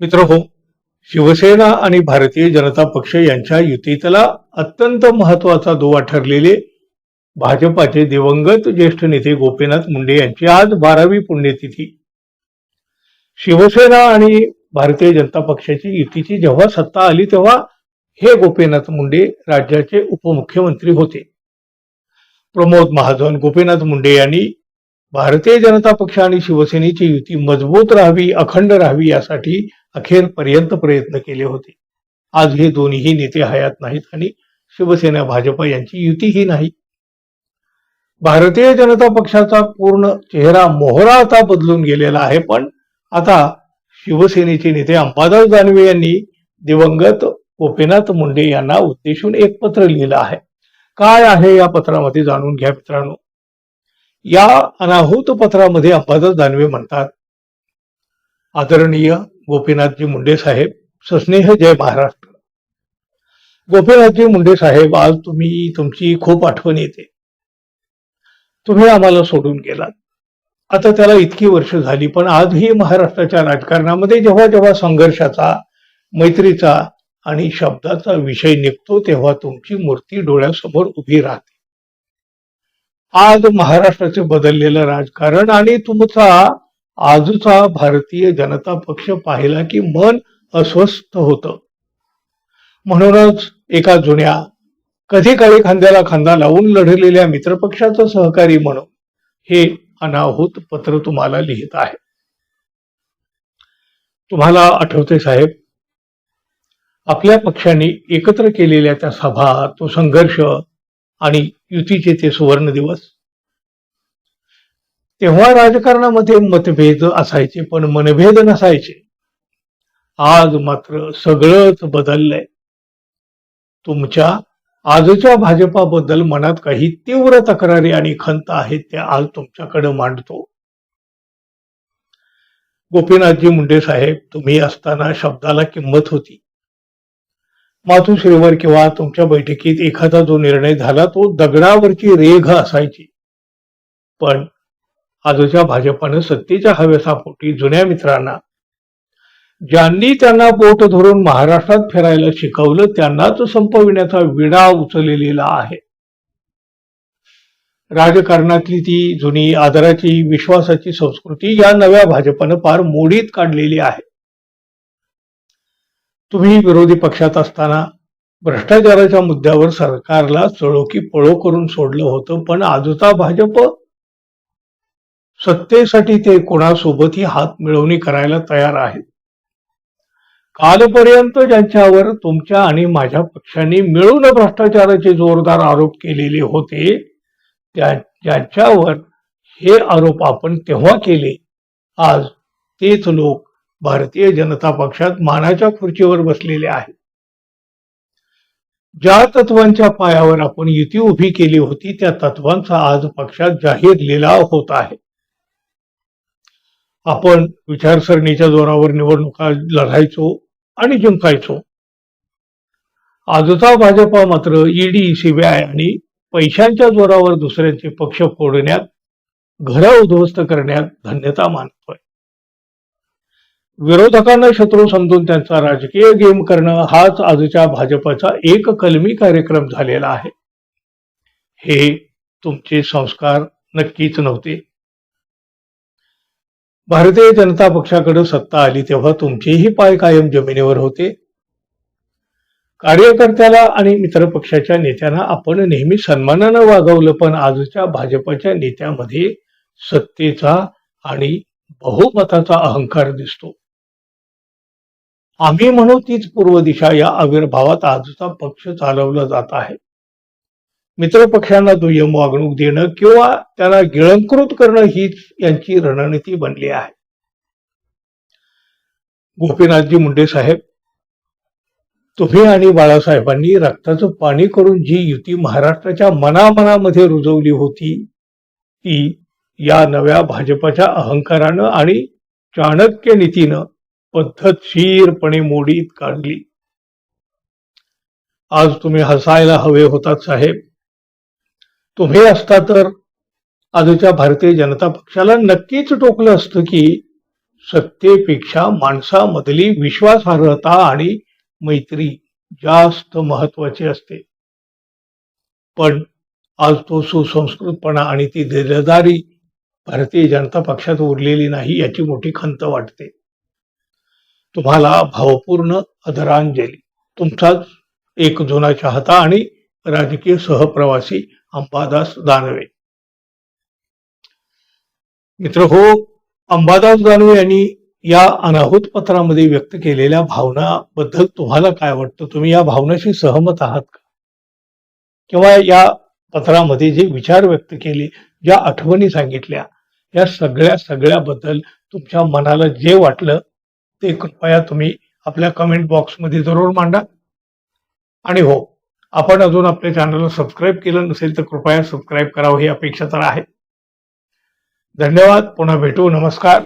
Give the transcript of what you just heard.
मित्रहो, शिवसेना आणि भारतीय जनता पक्ष यांच्या युतीतला अत्यंत महत्वाचा दुवा ठरलेले भाजपाचे दिवंगत ज्येष्ठ नेते गोपीनाथ मुंडे यांची आज 12वी पुण्यतिथी. शिवसेना आणि भारतीय जनता पक्षाची युतीची जेव्हा सत्ता आली तेव्हा हे गोपीनाथ मुंडे राज्याचे उपमुख्यमंत्री होते. प्रमोद महाजन, गोपीनाथ मुंडे यांनी भारतीय जनता पक्ष आणि शिवसेनेची युती मजबूत राहावी, अखंड राहावी यासाठी अखेरपर्यंत प्रयत्न केले होते. आज हे दोन्ही नेते हयात नाहीत आणि शिवसेना भाजप यांची युतीही नाही. भारतीय जनता पक्षाचा पूर्ण चेहरा मोहरा आता बदलून गेलेला आहे. पण आता शिवसेनेचे नेते अंबादास दानवे यांनी दिवंगत गोपीनाथ मुंडे यांना उद्देशून एक पत्र लिहिलं आहे. काय आहे या पत्रामध्ये जाणून घ्या मित्रांनो. या अनाहूत पत्रामध्ये अंबादास दानवे म्हणतात, आदरणीय गोपीनाथजी मुंडे साहेब, सस्नेह जय महाराष्ट्र. गोपीनाथजी मुंडे साहेब, आज तुमची खूप आठवण येते. तुम्ही आम्हाला सोडून गेलात. आता त्याला इतकी वर्ष झाली, पण आजही महाराष्ट्राच्या राजकारणामध्ये जेव्हा जेव्हा संघर्षाचा, मैत्रीचा आणि शब्दाचा विषय निघतो तेव्हा तुमची मूर्ती डोळ्यासमोर उभी राहते. आज महाराष्ट्राचे बदललेलं राजकारण आणि तुमचा आजचा भारतीय जनता पक्ष पाहिला की मन अस्वस्थ होतं. म्हणूनच एका जुन्या, कधी काळी खांद्याला खांदा लावून लढलेल्या मित्रपक्षाचं सहकारी म्हणून हे अनाहूत पत्र तुम्हाला लिहित आहे. तुम्हाला आठवते साहेब, आपल्या पक्षाने एकत्र केलेल्या त्या सभा, तो संघर्ष आणि युतीचे ते सुवर्ण दिवस. तेव्हा राजकारणामध्ये मतभेद असायचे पण मनभेद नसायचे. आज मात्र सगळंच बदललंय. तुमच्या आजच्या भाजपाबद्दल मनात काही तीव्र तक्रारी आणि खंत आहेत त्या आज तुमच्याकडे मांडतो. गोपीनाथजी मुंडे साहेब, तुम्ही असताना शब्दाला किंमत होती. मातोश्रीवर किंवा तुमच्या बैठकीत एखादा जो निर्णय झाला तो दगडावरची रेघ असायची. पण आजच्या भाजपानं सत्तेच्या हव्यासापोटी जुन्या मित्रांना, ज्यांनी त्यांना बोट धरून महाराष्ट्रात फिरायला शिकवलं, त्यांनाच संपविण्याचा विडा उचललेला आहे. राजकारणातली ती जुनी आदराची, विश्वासाची संस्कृती या नव्या भाजपानं फार मोडीत काढलेली आहे. तुम्ही विरोधी पक्षात असताना भ्रष्टाचाराच्या मुद्द्यावर सरकारला चळो की पळो करून सोडलं होतं. पण आजचा भाजप सत्तेसाठी ते कोणासोबतही हात मिळवणी करायला तयार आहेत. कालपर्यंत ज्यांच्यावर तुमच्या आणि माझ्या पक्षाने मिळून भ्रष्टाचाराचे जोरदार आरोप केलेले होते, ज्यांच्यावर हे आरोप आपण तेव्हा केले, आज तेच लोक भारतीय जनता पक्षात मानाच्या खुर्चीवर बसलेले आहेत. ज्या तत्वांच्या पायावर आपण युती उभी केली होती त्या तत्वांचा आज पक्षात जाहीर लिलाव होत आहे. आपण विचारसरणीच्या जोरावर निवडणुका लढायचो आणि जिंकायचो. आजचा भाजपा मात्र ईडी, सीबीआय आणि पैशांच्या जोरावर दुसऱ्यांचे पक्ष फोडण्यात, घरं उद्ध्वस्त करण्यात धन्यता मानतोय. विरोधकांना शत्रू समजून त्यांचा राजकीय गेम करणं हाच आजच्या भाजपाचा एक कलमी कार्यक्रम झालेला आहे. हे तुमचे संस्कार नक्कीच नव्हते. भारतीय जनता पक्षाकडे सत्ता आली तेव्हा तुमचेही पाय कायम जमिनीवर होते. कार्यकर्त्याला आणि मित्रपक्षाच्या नेत्यांना आपण नेहमी सन्मानानं वागवलं. पण आजच्या भाजपाच्या नेत्यामध्ये सत्तेचा आणि बहुमताचा अहंकार दिसतो. आम्ही म्हणू तीच पूर्व दिशा या आविर्भावात आजचा पक्ष चालवला जात आहे. मित्रपक्षांना दुय्यम वागणूक देणं किंवा त्याला गिळंकृत करणं हीच यांची रणनीती बनली आहे. गोपीनाथजी मुंडे साहेब, तुम्ही आणि बाळासाहेबांनी रक्ताचं पाणी करून जी युती महाराष्ट्राच्या मनामनामध्ये रुजवली होती ती या नव्या भाजपाच्या अहंकारानं आणि चाणक्य नीतीनं पद्धतशीरपणे मोडीत काढली. आज तुम्ही हसायला हवे होतात साहेब. तुम्ही असता तर आजच्या भारतीय जनता पक्षाला नक्कीच टोकलं असतं की सत्तेपेक्षा माणसामधली विश्वासार्हता आणि मैत्री जास्त महत्वाची असते. पण आज तो सुसंस्कृतपणा आणि ती दिलदारी भारतीय जनता पक्षात उरलेली नाही, याची मोठी खंत वाटते. तुम्हाला भावपूर्ण आदरांजली. तुमचाच एक जुना चाहता आणि राजकीय सहप्रवासी अंबादास दानवे. मित्र हो, अंबादास दानवे यांनी या अनाहूत पत्रामध्ये व्यक्त केलेल्या भावनाबद्दल तुम्हाला काय वाटतं? तुम्ही या भावनाशी सहमत आहात का? किंवा या पत्रामध्ये जे विचार व्यक्त केले, ज्या आठवणी सांगितल्या, या सगळ्याबद्दल तुमच्या मनाला जे वाटलं ते कृपया तुम्ही आपल्या कमेंट बॉक्समध्ये जरूर मांडा. आणि हो, आपण अजून आपल्या चॅनलला सबस्क्राईब केलं नसेल तर कृपया सबस्क्राईब करावं, ही अपेक्षा तर आहे. धन्यवाद. पुन्हा भेटू. नमस्कार.